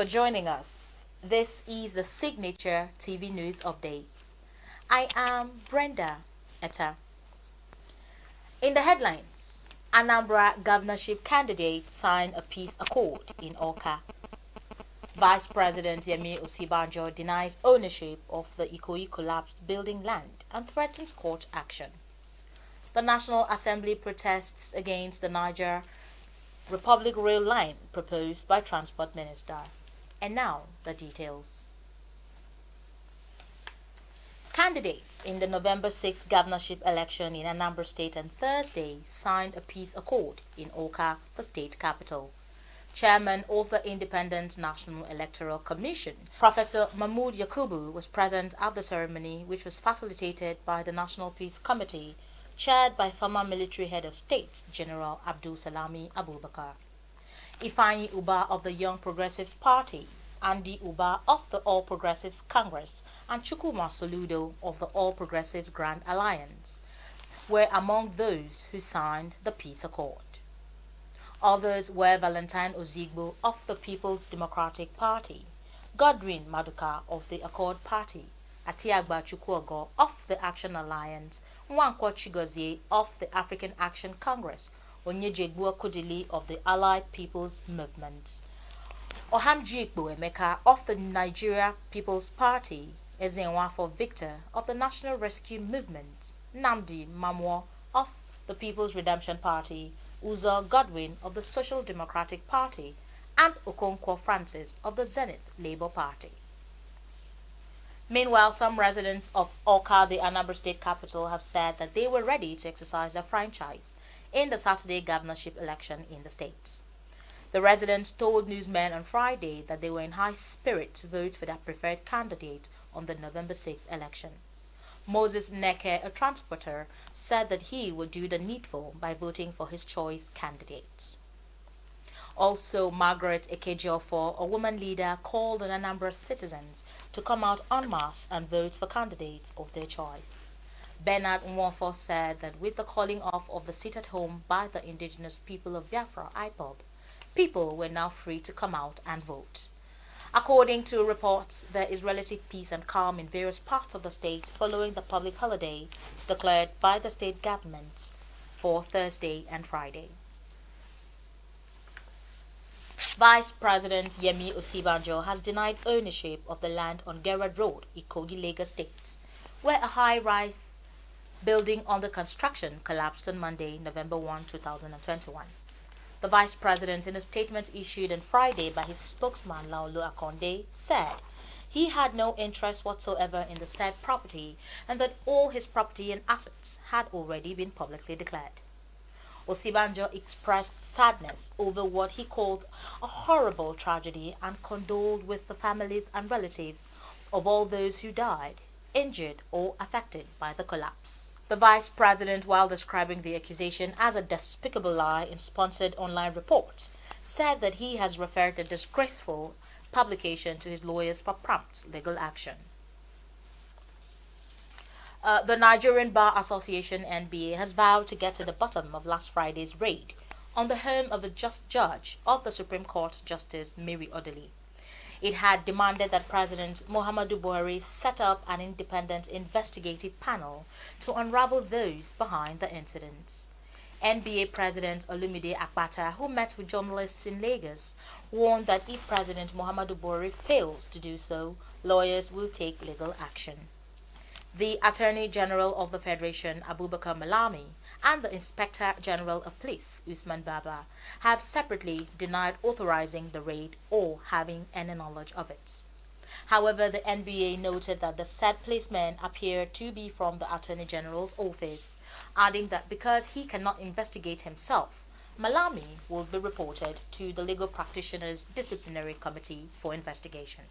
for joining us. This is the Signature TV News Updates. I am Brenda Etta. In the headlines, Anambra Governorship candidate signed a peace accord in Awka. Vice President Osibanjo denies ownership of the Ikoyi collapsed building land and threatens court action. The National Assembly protests against the Niger Republic rail line proposed by Transport Minister. And now, the details. Candidates in the November 6 governorship election in Anambra State on Thursday signed a peace accord in Awka, the state capital. Chairman of the Independent National Electoral Commission, Professor Mahmood Yakubu, was present at the ceremony, which was facilitated by the National Peace Committee, chaired by former military head of state, General Abdul Salami Abubakar. Ifeanyi Uba of the Young Progressives Party, Andy Uba of the All Progressives Congress, and Chukwuma Soludo of the All Progressives Grand Alliance were among those who signed the peace accord. Others were Valentine Ozigbo of the People's Democratic Party, Godwin Maduka of the Accord Party, Atiagba Chukwuogo of the Action Alliance, Nwankwo Chigozie of the African Action Congress, Onyejegbu Kodili of the Allied People's Movement, Ohamji Emeka of the Nigeria People's Party, Ezenwafo Victor of the National Rescue Movement, Nnamdi Mamuo of the People's Redemption Party, Uzo Godwin of the Social Democratic Party, and Okonkwo Francis of the Zenith Labour Party. Meanwhile, some residents of Awka, the Anambra State capital, have said that they were ready to exercise their franchise in the Saturday governorship election in the state. The residents told newsmen on Friday that they were in high spirit to vote for their preferred candidate on the November 6 election. Moses Neke, a transporter, said that he would do the needful by voting for his choice candidates. Also, Margaret Ekejiofo, a woman leader, called on Anambra citizens to come out en masse and vote for candidates of their choice. Bernard Nwofo said that with the calling off of the sit-at-home by the indigenous people of Biafra, IPOB, people were now free to come out and vote. According to reports, there is relative peace and calm in various parts of the state following the public holiday declared by the state government for Thursday and Friday. Vice President Yemi Osibanjo has denied ownership of the land on Gerrard Road, Ikoyi, Lagos State, where a high-rise building under construction collapsed on Monday, November 1, 2021. The Vice President, in a statement issued on Friday by his spokesman Laolu Akonde, said he had no interest whatsoever in the said property and that all his property and assets had already been publicly declared. Osibanjo expressed sadness over what he called a horrible tragedy and condoled with the families and relatives of all those who died, injured, or affected by the collapse. The Vice President, while describing the accusation as a despicable lie in sponsored online report, said that he has referred the disgraceful publication to his lawyers for prompt legal action. The Nigerian Bar Association (NBA) has vowed to get to the bottom of last Friday's raid on the home of a just judge of the Supreme Court, Justice Mary Odili. It had demanded that President Muhammadu Buhari set up an independent investigative panel to unravel those behind the incidents. NBA President Olumide Akpata, who met with journalists in Lagos, warned that if President Muhammadu Buhari fails to do so, lawyers will take legal action. The Attorney General of the Federation, Abubakar Malami, and the Inspector General of Police, Usman Baba, have separately denied authorizing the raid or having any knowledge of it. However, the NBA noted that the said policemen appear to be from the Attorney General's office, adding that because he cannot investigate himself, Malami will be reported to the Legal Practitioners Disciplinary Committee for investigation.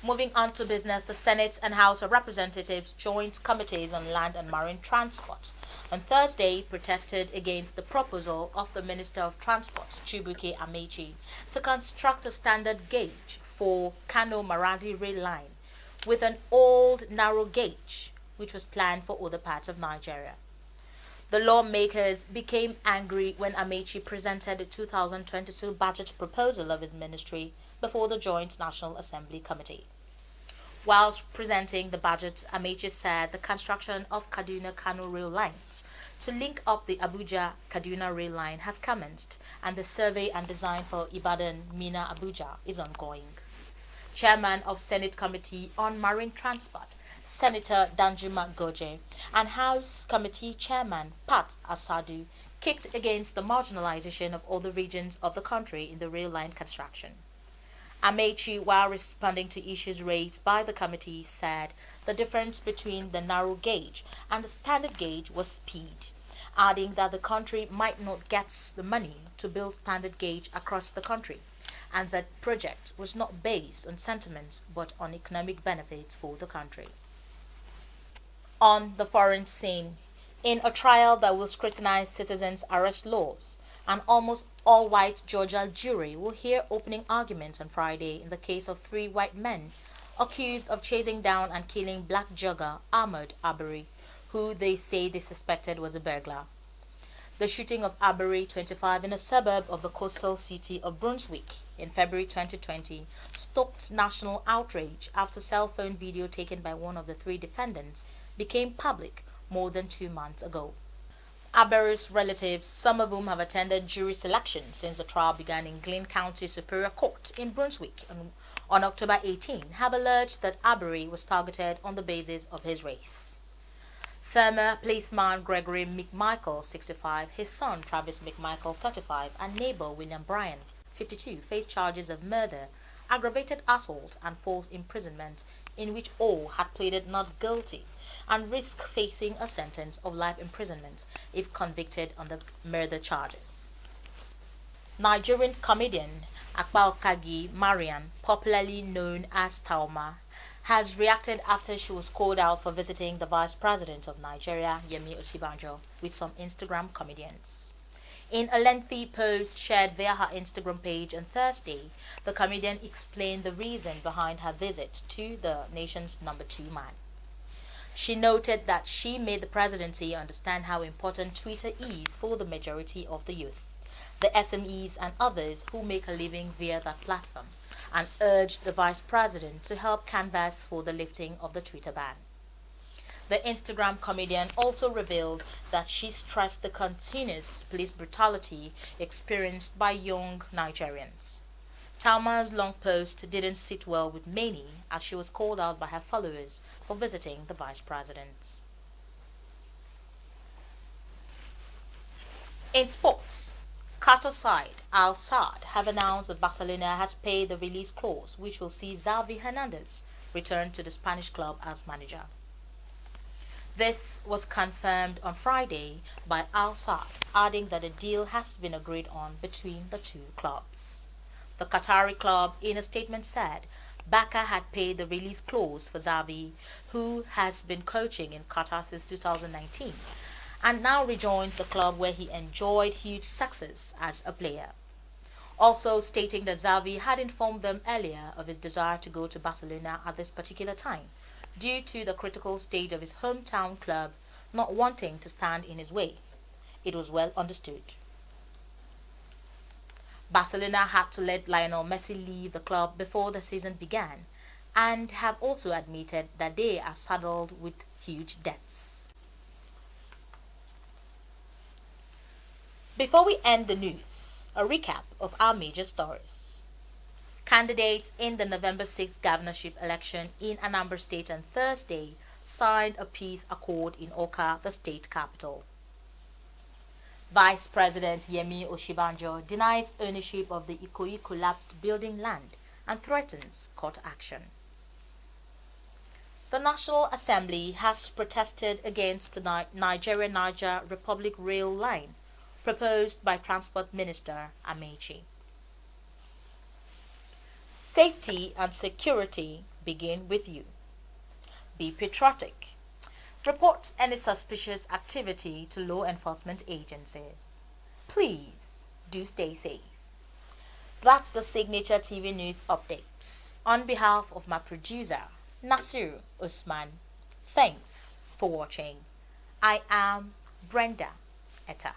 Moving on to business, the Senate and House of Representatives Joint Committees on Land and Marine Transport on Thursday protested against the proposal of the Minister of Transport, Chibuike Amechi, to construct a standard gauge for Kano-Maradi rail line with an old narrow gauge, which was planned for other parts of Nigeria. The lawmakers became angry when Amechi presented the 2022 budget proposal of his ministry before the Joint National Assembly Committee. Whilst presenting the budget, Amaechi said the construction of Kaduna-Kano rail lines to link up the Abuja-Kaduna rail line has commenced, and the survey and design for Ibadan-Mina-Abuja is ongoing. Chairman of Senate Committee on Marine Transport, Senator Danjuma Goje, and House Committee Chairman Pat Asadu kicked against the marginalization of other regions of the country in the rail line construction. Amaechi, while responding to issues raised by the committee, said the difference between the narrow gauge and the standard gauge was speed, adding that the country might not get the money to build standard gauge across the country, and that project was not based on sentiments but on economic benefits for the country. On the foreign scene, in a trial that will scrutinize citizens' arrest laws, an almost all-white Georgia jury will hear opening arguments on Friday in the case of 3 white men accused of chasing down and killing black jogger Ahmaud Arbery, who they say they suspected was a burglar. The shooting of Arbery, 25, in a suburb of the coastal city of Brunswick in February 2020 stoked national outrage after cell phone video taken by one of the 3 defendants became public more than 2 months ago. Arbery's relatives, some of whom have attended jury selection since the trial began in Glynn County Superior Court in Brunswick on October 18, have alleged that Arbery was targeted on the basis of his race. Former policeman Gregory McMichael, 65, his son Travis McMichael, 35, and neighbor William Bryan, 52, face charges of murder, aggravated assault, and false imprisonment, in which all had pleaded not guilty and risk facing a sentence of life imprisonment if convicted on the murder charges. Nigerian comedian Akbaragi Marian, popularly known as Taoma, has reacted after she was called out for visiting the Vice President of Nigeria, Yemi Osibanjo, with some Instagram comedians. In a lengthy post shared via her Instagram page on Thursday, the comedian explained the reason behind her visit to the nation's number 2 man. She noted that she made the presidency understand how important Twitter is for the majority of the youth, the SMEs and others who make a living via that platform, and urged the vice president to help canvass for the lifting of the Twitter ban. The Instagram comedian also revealed that she stressed the continuous police brutality experienced by young Nigerians. Talma's long post didn't sit well with many, as she was called out by her followers for visiting the vice president. In sports, Qatar side Al Sadd have announced that Barcelona has paid the release clause, which will see Xavi Hernandez return to the Spanish club as manager. This was confirmed on Friday by Al Sadd, adding that a deal has been agreed on between the 2 clubs. The Qatari club, in a statement, said Barca had paid the release clause for Xavi, who has been coaching in Qatar since 2019, and now rejoins the club where he enjoyed huge success as a player. Also stating that Xavi had informed them earlier of his desire to go to Barcelona at this particular time, due to the critical state of his hometown club not wanting to stand in his way. It was well understood. Barcelona had to let Lionel Messi leave the club before the season began, and have also admitted that they are saddled with huge debts. Before we end the news, a recap of our major stories. Candidates in the November 6th governorship election in Anambra State on Thursday signed a peace accord in Awka, the state capital. Vice President Yemi Osibanjo denies ownership of the Ikoyi collapsed building land and threatens court action. The National Assembly has protested against the Niger Republic rail line proposed by Transport Minister Amaechi. Safety and security begin with you. Be patriotic. Report any suspicious activity to law enforcement agencies. Please do stay safe. That's the Signature TV News updates. On behalf of my producer, Nasir Usman, thanks for watching. I am Brenda Etta.